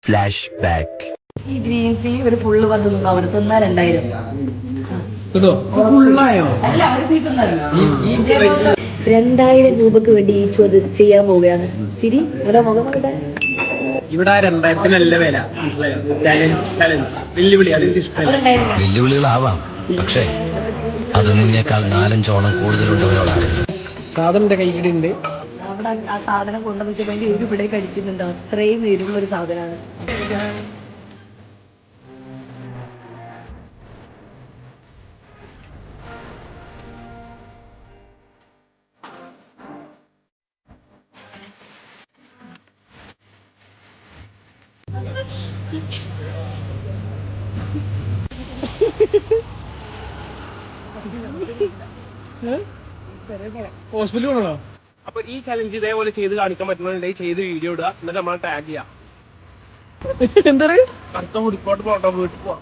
Flash back. ഈ green tea ഒരു full വന്ന് അവിടെ തന്നാ 2000. അല്ല, ഒരു പീസ് 2000 രൂപക്ക് വേണ്ടി ഈ ചോദ്യം ചെയ്യാൻ പോവുകയാണ്. തിരി ഇവിടെ മുഖം നോക്കട്ടെ. ഇവിടെ 2000 നല്ല വില. വെല്ലുവിളി. അതെനിക്ക് ഇഷ്ടമല്ല. വെല്ലുവിളികളാവാം, പക്ഷേ അത് നിന്നേക്കാൾ 4-5 കൂടുതലുണ്ടവരോടാണ്. സാധനം കയ്യിലുണ്ട്. അവിടെ ആ സാധനം കൊണ്ടെന്ന് വെച്ചപ്പോ അതിന്റെ ഒരു ഇവിടെ കഴിക്കുന്നുണ്ട്. അത്രയും എരിവുള്ള ഒരു സാധനമാണ്. ഹോസ്പിറ്റലിൽ കൊണ്ടോ? അപ്പൊ ഈ ചലഞ്ച് ഇതേപോലെ ചെയ്ത് കാണിക്കാൻ പറ്റുന്നുണ്ടെങ്കിൽ ചെയ്ത് വീഡിയോ ഇടുക, എന്നിട്ട് നമ്മൾ ടാഗ് ചെയ്യാം. എന്താ കറുത്ത മുടിക്കോട്ട് പോട്ടോ വീട്ടിൽ പോവാം.